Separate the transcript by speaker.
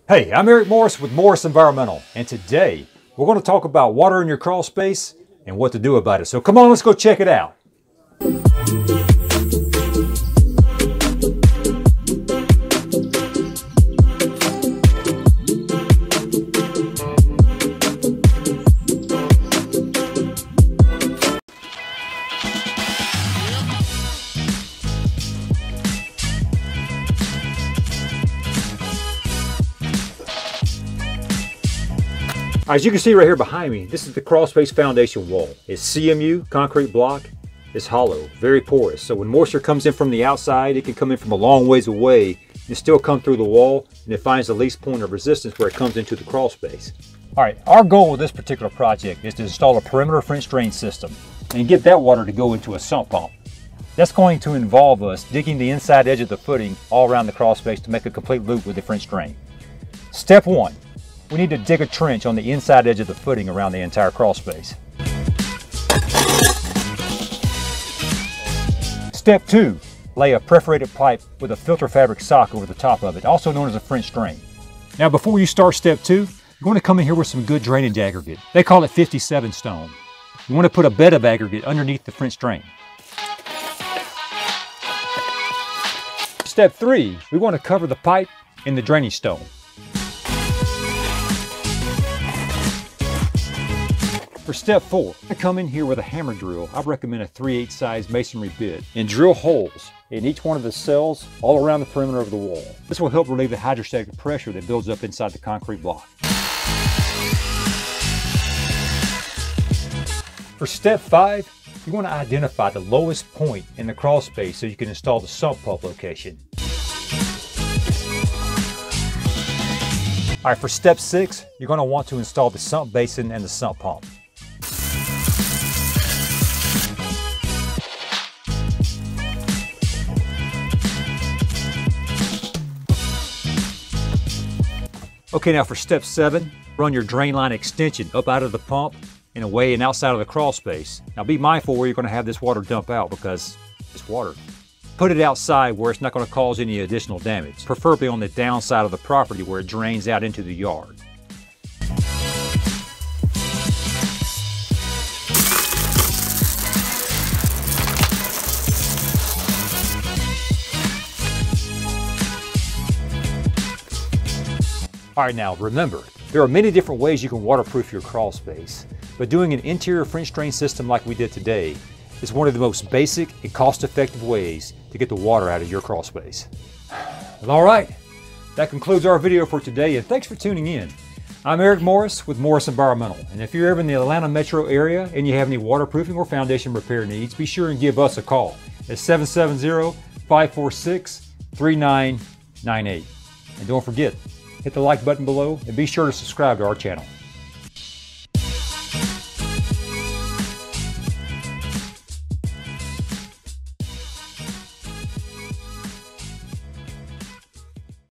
Speaker 1: Hey, I'm Eric Morris with Morris Environmental, and today we're going to talk about water in your crawl space and what to do about it. So come on, let's go check it out. As you can see right here behind me, this is the Crawlspace foundation wall. It's CMU, concrete block. It's hollow, very porous. So when moisture comes in from the outside, it can come in from a long ways away and still come through the wall, and it finds the least point of resistance where it comes into the crawl space. All right, our goal with this particular project is to install a perimeter French drain system and get that water to go into a sump pump. That's going to involve us digging the inside edge of the footing all around the crawl space to make a complete loop with the French drain. Step one. We need to dig a trench on the inside edge of the footing around the entire crawl space. Step two, lay a perforated pipe with a filter fabric sock over the top of it, also known as a French drain. Now before you start step two, you're going to come in here with some good drainage aggregate. They call it 57 stone. You want to put a bed of aggregate underneath the French drain. Step three, we want to cover the pipe in the drainage stone. For step four, I come in here with a hammer drill. I recommend a 3/8 size masonry bit and drill holes in each one of the cells all around the perimeter of the wall. This will help relieve the hydrostatic pressure that builds up inside the concrete block. For step five, you want to identify the lowest point in the crawl space so you can install the sump pump location. All right, for step six, you're going to want to install the sump basin and the sump pump. Okay, now for step seven, run your drain line extension up out of the pump and away and outside of the crawl space. Now be mindful where you're going to have this water dump out because it's water. Put it outside where it's not going to cause any additional damage, preferably on the downside of the property where it drains out into the yard. All right, now remember, there are many different ways you can waterproof your crawl space, but doing an interior French drain system like we did today is one of the most basic and cost-effective ways to get the water out of your crawl space. Well, all right, that concludes our video for today, and thanks for tuning in. I'm Eric Morris with Morris Environmental, and if you're ever in the Atlanta metro area and you have any waterproofing or foundation repair needs, be sure and give us a call at 770-546-3998. And don't forget, hit the like button below and be sure to subscribe to our channel.